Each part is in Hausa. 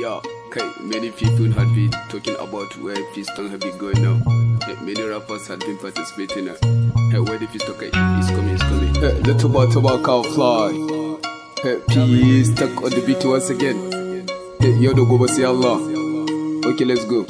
Yeah, okay, many people have been talking about where Fiston have been going now. Many rappers have been participating now. Where the Fiston is coming. Little Toba fly. P stuck on the beat once again. Yo, don't go say Allah. Okay, let's go.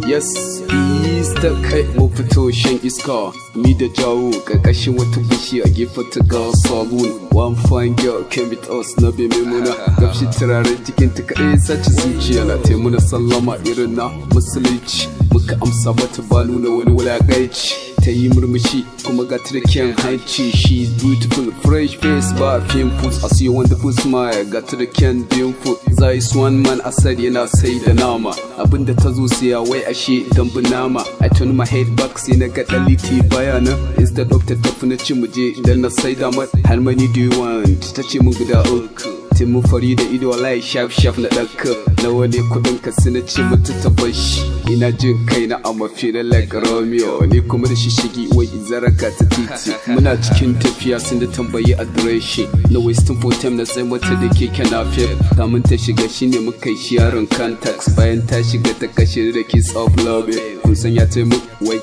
Yes, he stuck. Mu fito shan iska, ni da jawo ƙarƙashin wata bishiya gefen ta ga sabon. One fine girl came with us na bi maimuna, gabshi turaren jikin ta kaɗai sace zuciya na taimuna sallama irin na musulunci. Muka amsa mata ba nuna wani wulaƙaici, ta yi murmushi kuma ga turkiyan hanci. She's beautiful, fresh face ba pimples, I see a wonderful smile, ga turkiyan dimple. There is one man asad yana sai da nama, abinda ta zo siya wai ashe dambu nama. I turn my head back sai na ga daliti bayana, instead of ta tafi na ci muje idan na sai da mata. How many do you want? Ta ce mun guda uku. Timu fari da ido wallahi shaf na ɗanka, nawa ne kudin ka sai na ce mata ta bashi. Ina jin kaina a mafirin like Romeo, ni kuma da shishigi wai zaraka ta titi. Muna cikin tafiya sun da tambayi adireshi, na wasting for time na sai mata da keke napep. Kamun ta shiga shine muka yi sharing contacts, bayan ta shiga ta kashe da kiss of love. Kun san ya ce mu wait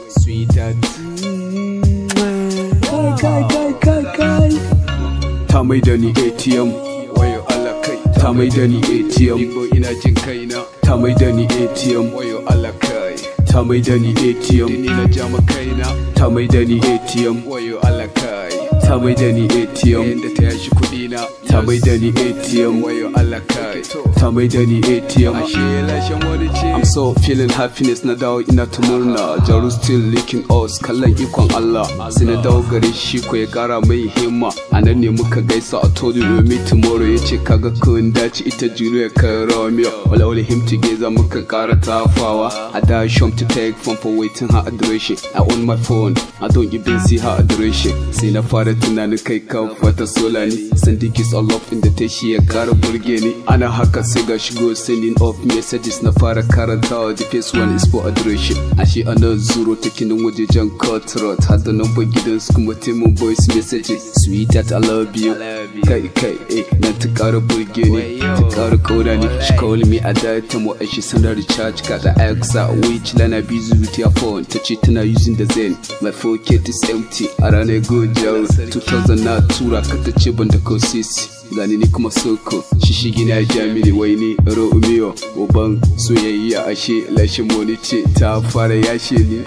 sweetheart. Kai ta mai da ni A.T.M, wayo Allah kai. Ta mai da ni A.T.M, ina jin kaina. Ta mai da ni A.T.M, wayo Allah kai. Ta mai da ni A.T.M, ni na jama kaina. Ta mai da ni A.T.M, wayo Allah kai. Ta mai da ni A.T.M, yanda ta yashi kudi na. Ta mai da ni A.T.M, wayo Allah kai. Ta mai da ni A.T.M, I'm so feeling happiness na dawo ina ta murna. Jaru still licking us, kallon ikon Allah. Sai na dawo gare shi ko ya kara mai himma. Anan ne muka gaisa, I told you we'll meet tomorrow. Yace kaga kun dace ita Julia kan Romeo. Wala him together muka kara tafawa. I dash home to take phone for waiting her adoration. I on my phone, I don't even see her adoration. Sai na fara tunanin kai kan fata sola ni. Sending kiss all up in the tashi ya kara burge ni. Ana haka sai ga shigo sending off messages na fara karantawa. The first one is for adoration. Ashe ana zuro ta kinin wajejen cutthroat. Har da number gidansu kuma taimun voice messages. Sweetheart I love you. Kai nan ta kara burge ni, ta kara kauna ni. She call me a A.T.M, and she send her recharge card. I ask her which line I busy with your phone. Ta ce tana using the Zen, my pocket is empty. A ranar gojawo 2000 na tura ka ta ce ban da ko sisi. Gani ni kuma soko, shishigi na jamini wai ni Romeo. Uban soyayya ashe lashe moni ce ta fara yashe ni.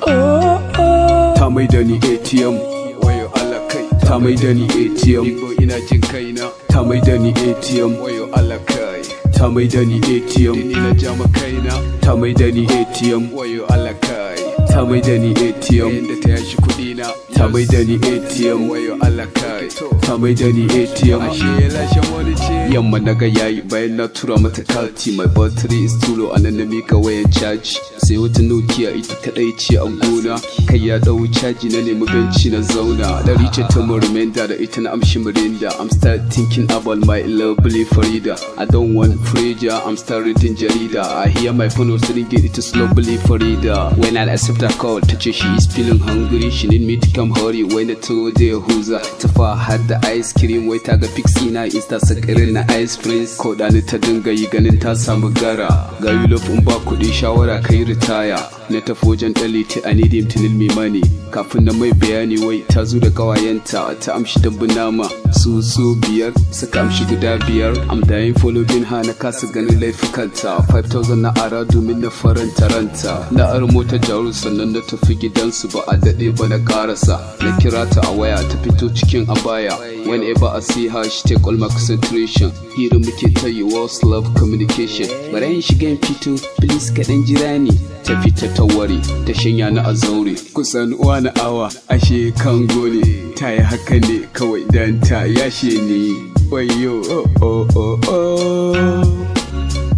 Ta mai da ni A.T.M, wayo Allah kai. Ta mai da ni A.T.M, ina jin kaina. Ta mai da ni A.T.M, wayo Allah kai. Ta mai da ni A.T.M, ni na jama kaina. Ta mai da ni A.T.M, wayo Allah kai. Ta mai da ni A.T.M, yanda ta yashi kudi na. Ta mai da ni A.T.M, wayo Allah kai. Ta mai da ni A.T.M, ashe lashe wani ce. Yamma naga yayi bayan na tura mata kati. My battery is too low, anan na mika wayan charge. Sai wata Nokia ita kadai ce a gona. Kai ya dau caji na nemi benci na zauna. Da rice ta mu remainder da ita na amshi mirinda. I'm start thinking about my lovely Farida. I don't want pressure, I'm start reading jarida. I hear my phone was ringing, it is lovely Farida. When I accept her call, ta ce she is feeling hungry. She need me to come hurry. When I told her huza ta fa had the ice cream. Wai ta ga pixie na insta sakarin na ice prince. Ko da ni ta dinga yi ganin ta samu gara. Ga you love in ba kuɗi shawara kai ritaya. Na tafi wajen daliti I need him to need me money. Kafin na mai bayani wai ta zo da kawayenta. Ta amshi dambu nama su biyar, suka amshi guda biyar. I'm dying following her na kasa ganin laifukanta. 5000 na ara domin na faranta ranta. Na armo ta jaru sannan na tafi gidansu ba a daɗe ba na karasa. Na kira ta a waya ta fito cikin abaya. Whenever I see her she take all my concentration. Hira muke ta yi was love communication. Bara yin shigan fito please kaɗan jira ni. Ta fita ta ware ta shanya na a zaure. Kusan uwa na awa ashe kan gole. Ta yi haka ne kawai dan ta yashe ni. Wayo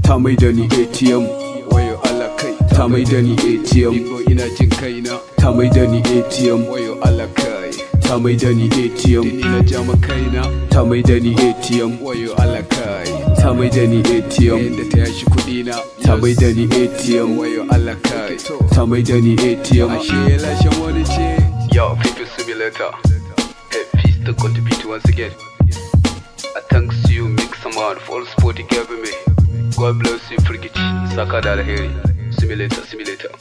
ta mai da ni A.T.M, wayo Allah kai. Ta mai da ni A.T.M, ina jin kaina. Ta mai da ni A.T.M, wayo Allah kai. Ta mai da ni A.T.M, ni na jama kaina. Ta mai da ni A.T.M, wayo Allah kai. Ta mai da ni A.T.M, yanda ta yashi kudi na. Ta mai da ni A.T.M, wayo Allah kai. Ta mai da ni A.T.M, ashe lashe wani ce. Yo, people see me later. Hey, peace to contribute once again. I thanks you, Mix Samad, for all support you gave me. God bless you firgici saka da alheri simulator